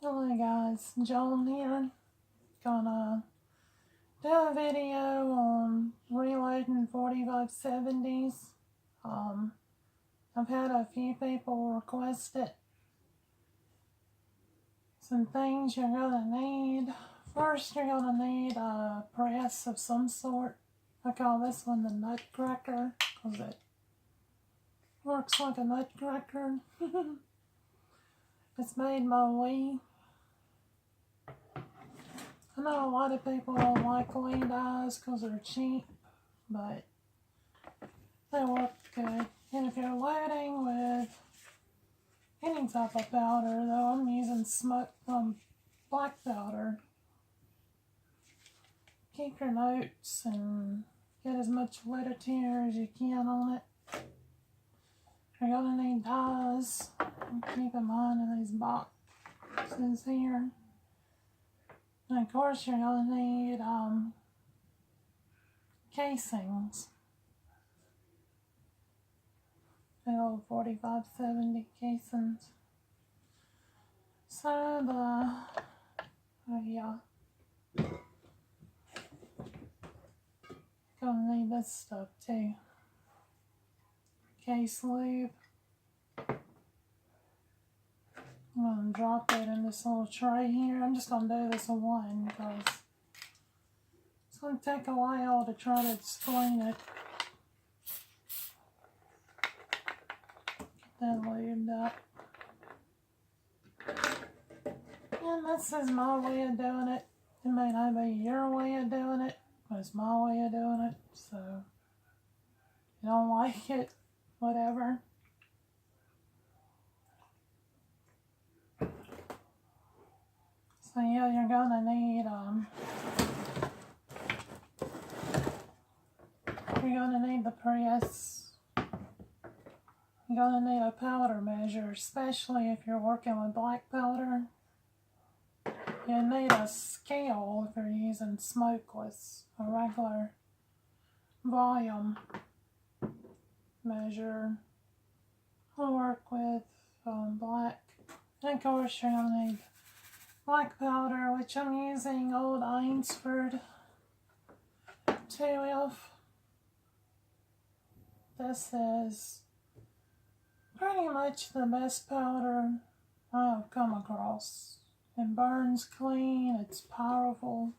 Hello guys, Joan here. Gonna do a video on reloading 4570s. I've had a few people request it. Some things you're gonna need. First, you're gonna need a press of some sort. I call this one the nutcracker because it works like a nutcracker. It's made by Wii. I know a lot of people don't like Wii dies because they're cheap, but they work good. And if you're loading with any type of powder, though I'm using black powder, keep your notes and get as much literature as you can on it. You're gonna need dies. Keep them on in these boxes here. And of course you're going to need casings. Big old 4570 casings. So gonna need this stuff too. Case lube. I'm going to drop it in this little tray here. I'm just going to do this in one because it's going to take a while to try to explain it. Get that lubed up. And this is my way of doing it. It may not be your way of doing it, but it's my way of doing it. So, if you don't like it, whatever. So yeah, you're gonna need the press. You're gonna need a powder measure, especially if you're working with black powder. You need a scale if you're using smokeless, a regular volume measure. I'll work with black. And of course you're gonna need black powder, which I'm using Old Ainsford 2F. This is pretty much the best powder I've come across. It burns clean, it's powerful.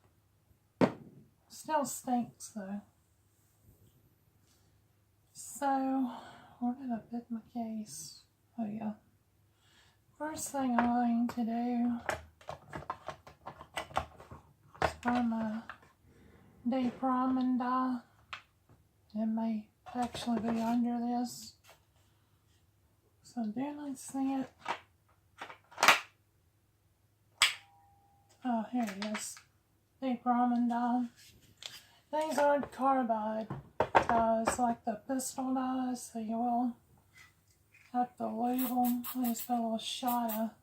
Still stinks though. So, where did I put my case? Oh yeah. First thing I'm going to do, I'm a de-priming dye. It may actually be under this. So do not see it. Oh, here it is. De-priming dye. These aren't carbide dyes like the pistol dyes, so you will have to lube them. I just put a little shot of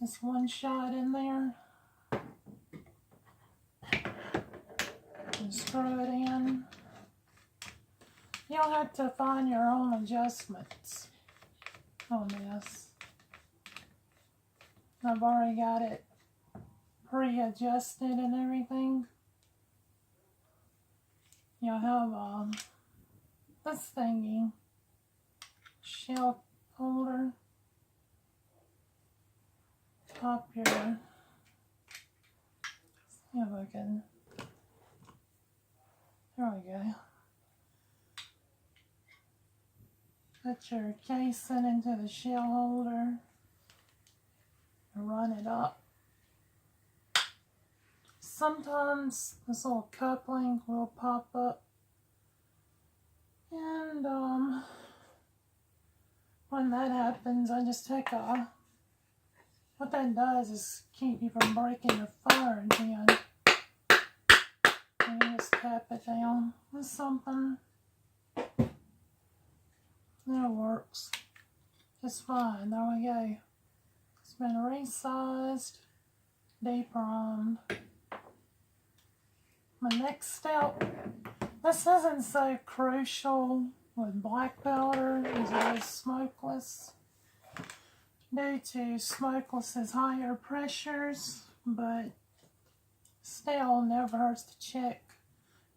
this one shot in there. And screw it in. You'll have to find your own adjustments on this. I've already got it pre-adjusted and everything. You'll have this thingy, shell holder. Pop your, see if I can, there we go. Put your casing into the shell holder and run it up. Sometimes this little coupling will pop up, and when that happens, I just take what that does is keep you from breaking your fire again. And you just tap it down with something. That works just fine. There we go. It's been resized, de-primed. My next step, this isn't so crucial with black powder as it is smokeless. due to smokeless's higher pressures, but still never hurts to check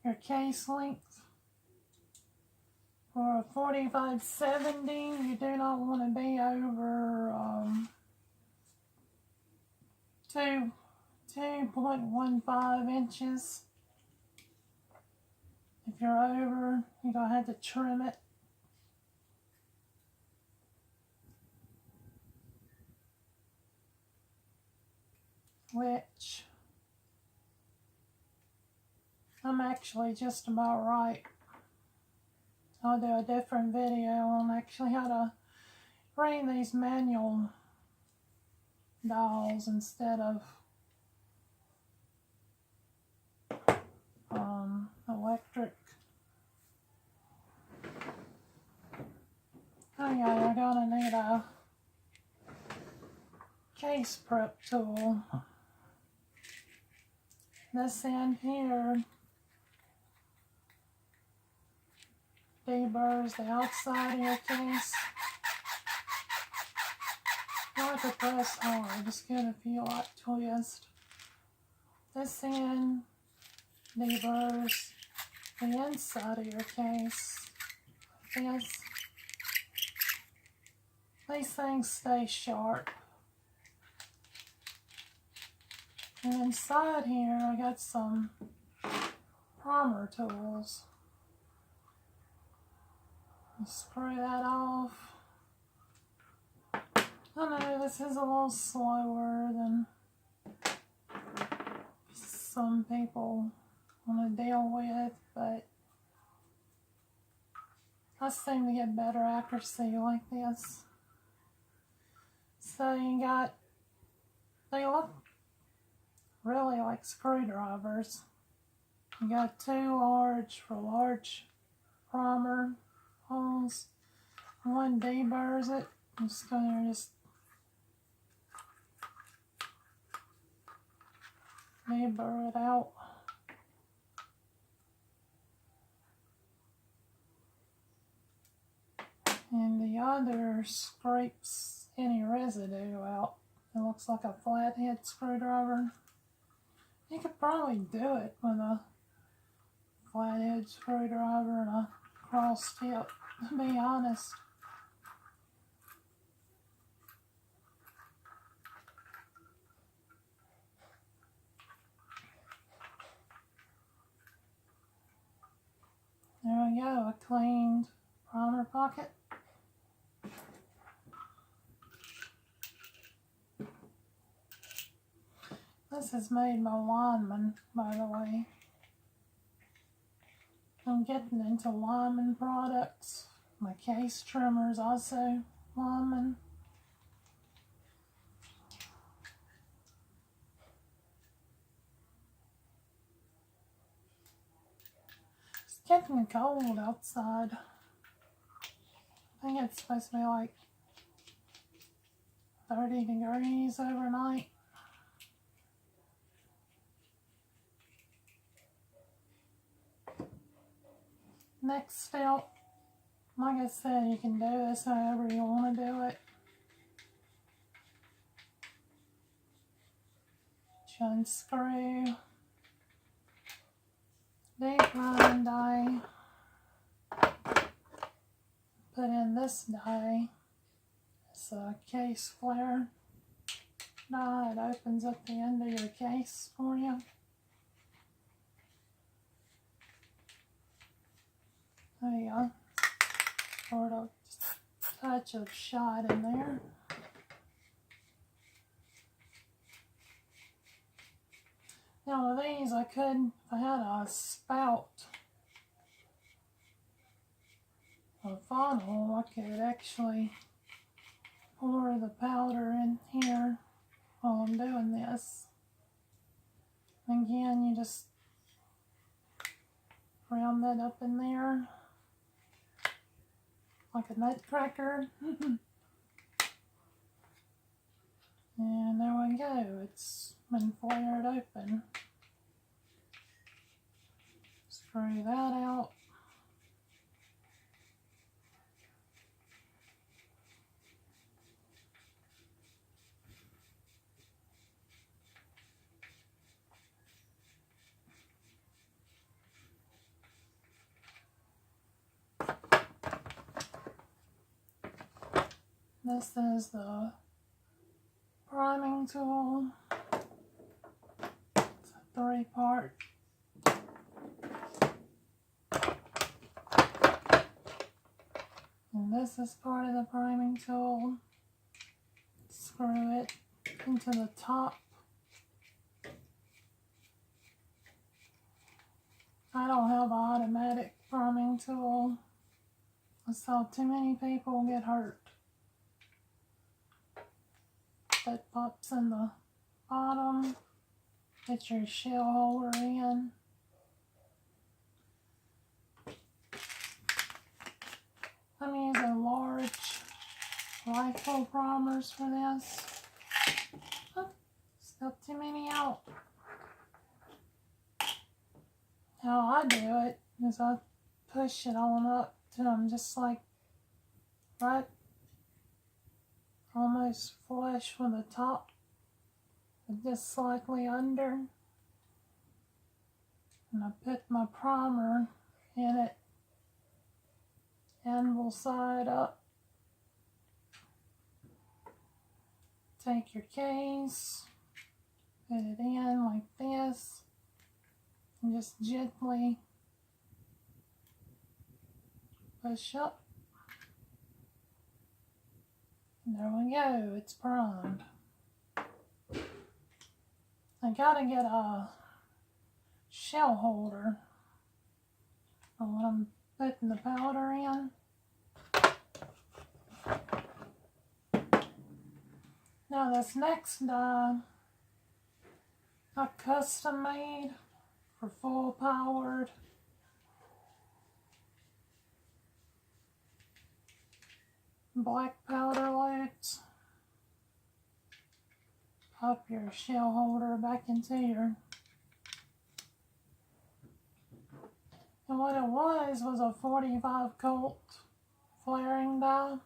your case length. For a 4570, you do not want to be over 2.15 inches. If you're over, you're going to have to trim it. Which I'm actually just about right. I'll do a different video on actually how to bring these manual dials instead of electric. Okay, you're gonna need a case prep tool. This end here deburrs the outside of your case. You have to press hard, just get a few light twist. This end deburrs the inside of your case. These things stay sharp. And inside here I got some primer tools. Screw that off. I know this is a little slower than some people want to deal with, but I seem to get better accuracy like this. So you got, they look really like screwdrivers. You got two large for large primer holes. One deburrs it. I'm just going to deburr it out. And the other scrapes any residue out. It looks like a flathead screwdriver. You could probably do it with a flathead screwdriver and a cross tip, to be honest. There we go, a cleaned primer pocket. This is made by Lyman, by the way. I'm getting into Lyman products. My case trimmer is also Lyman. It's getting cold outside. I think it's supposed to be like 30 degrees overnight. Next step, like I said, you can do this however you want to do it. Unscrew, deep line die, put in this die. It's a case flare die. It opens up the end of your case for you. There you go. Sort of touch of shot in there. Now with these I could, if I had a spout, a funnel, I could actually pour the powder in here while I'm doing this. Again, you just round that up in there like a nutcracker. And there we go, it's been flared open. Screw that out. This is the priming tool. It's a 3-part. And this is part of the priming tool. Screw it into the top. I don't have an automatic priming tool. I saw too many people get hurt. That pops in the bottom. Get your shell holder in. I'm using large rifle primers for this. Oh, still too many out. How I do it is I push it on up till I'm just like right almost flush with the top, but just slightly under. And I put my primer in it, anvil side up. Take your case, put it in like this, and just gently push up. And there we go, it's primed. I gotta get a shell holder for when I'm putting the powder in. Now this next die, I custom made for full powered. Black powder loads. Pop your shell holder back into your. And what it was a 45 Colt flaring die.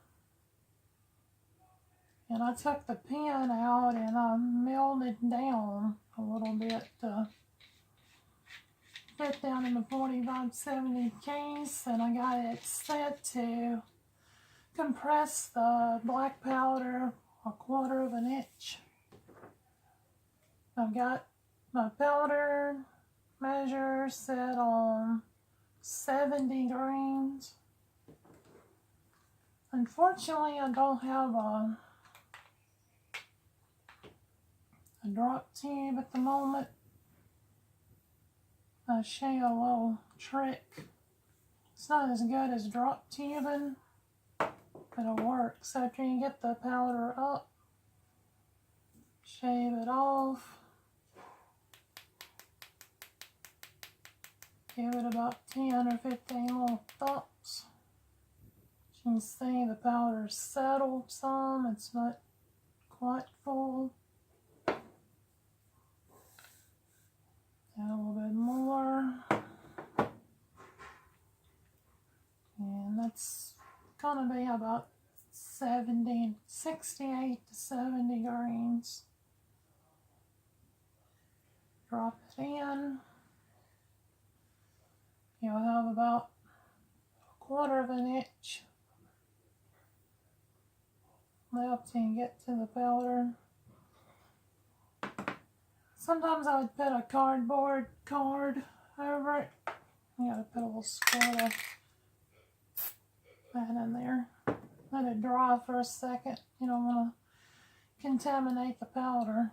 And I took the pin out and I milled it down a little bit to fit down in the 4570 case, and I got it set to compress the black powder 1/4 of an inch. I've got my powder measure set on 70 grains. Unfortunately, I don't have a drop tube at the moment. I'll show you a little trick. It's not as good as drop tubing, but it works. After you get the powder up, shave it off. Give it about 10 or 15 little thumps. As you can see, the powder's settled some. It's not quite full. Add a little bit more. And that's gonna be about 68 to 70 grains. Drop it in. You'll have about 1/4 of an inch left till you get to the powder. Sometimes I would put a cardboard card over it. You gotta put a little squirt of that in there. Let it dry for a second. You don't want to contaminate the powder.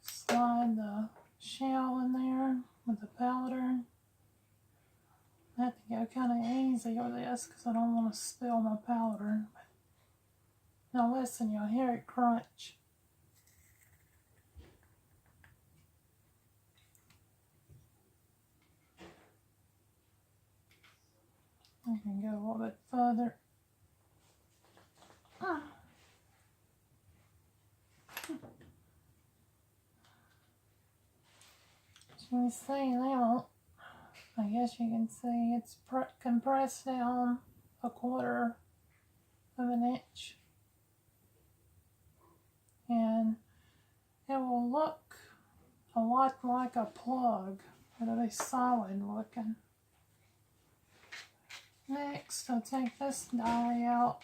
Slide the shell in there with the powder. I have to go kind of easy with this because I don't want to spill my powder. Now listen, you'll hear it crunch. I can go a little bit further. As you can see now, I guess you can see it's compressed down 1/4 of an inch. And it will look a lot like a plug. It'll be solid looking. Next, I'll take this die out.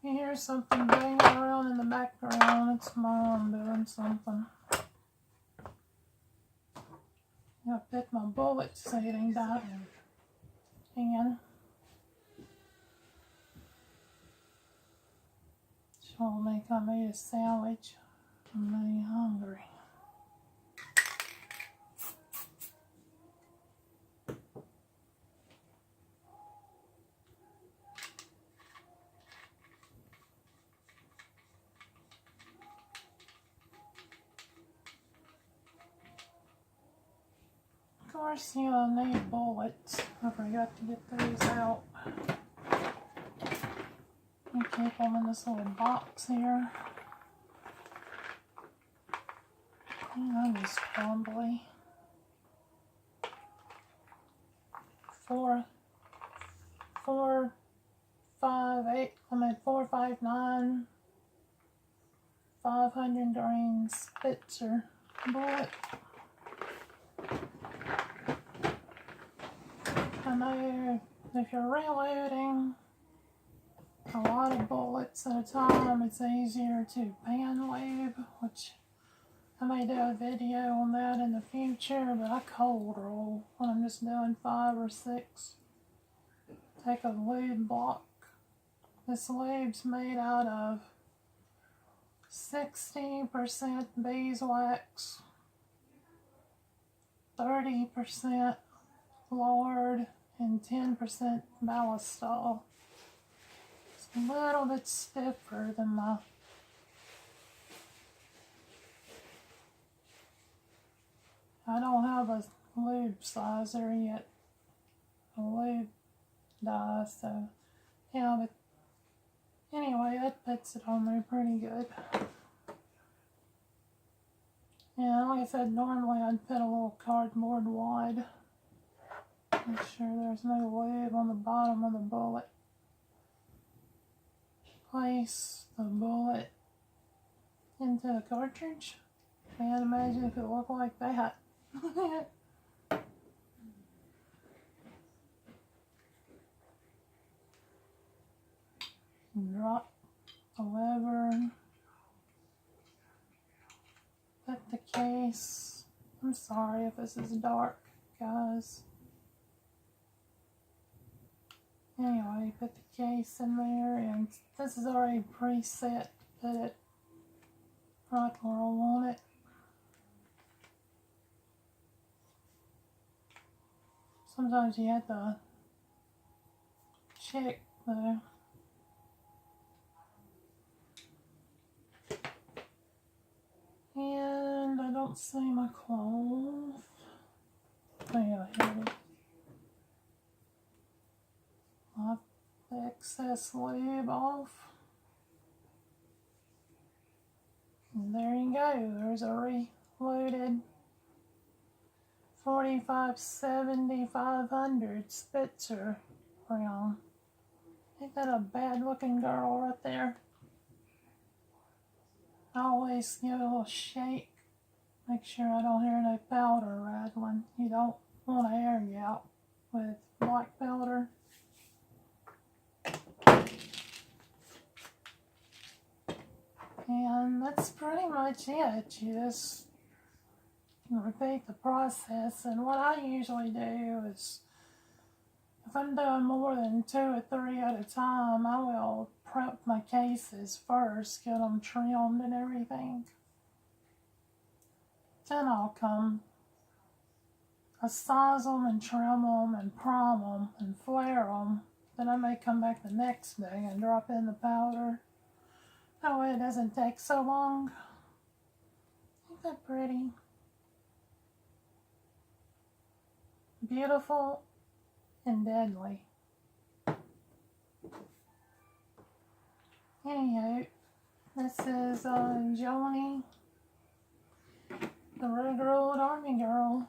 You hear something banging around in the background. It's Mom doing something. I'll put my bullet sealing die in. She'll make me a sandwich. I'm really hungry. Of course, you'll need bullets. I forgot to get these out. You keep them in this little box here. I'm just crumbly. 4, 5, 8, 4, 5, 9, 500 grain Spitzer bullet. I know if you're reloading a lot of bullets at a time, it's easier to pan lube, which I may do a video on that in the future, but I cold roll when I'm just doing 5 or 6. Take a lube block. This lube's made out of 60% beeswax, 30% lard, and 10% malostol. It's a little bit stiffer than my I don't have a lube sizer yet, a lube dye, so yeah, but anyway, that puts it on there pretty good. Yeah, like I said, normally I'd put a little cardboard wad. Make sure there's no lube on the bottom of the bullet. Place the bullet into a cartridge. Can't imagine if it looked like that. Drop the lever. Put the case. I'm sorry if this is dark, guys. Anyway, put the case in there, and this is already preset. Put it right where I want it. Sometimes you have to check though. And I don't see my cloth. Oh yeah, here it is. Wipe the excess lube off. And there you go. There's a reloaded 45-70 500 Spitzer round. Ain't that a bad looking girl right there? I always give it a little shake. Make sure I don't hear no powder rattling. You don't want to air you out with black powder. And that's pretty much it. You just repeat the process. And what I usually do is, if I'm doing more than 2 or 3 at a time, I will prep my cases first, get them trimmed and everything. Then I'll I size them and trim them and prime them and flare them. Then I may come back the next day and drop in the powder. That way it doesn't take so long. Ain't that pretty? Beautiful and deadly. Anywho, this is Joni, the regular old Army girl.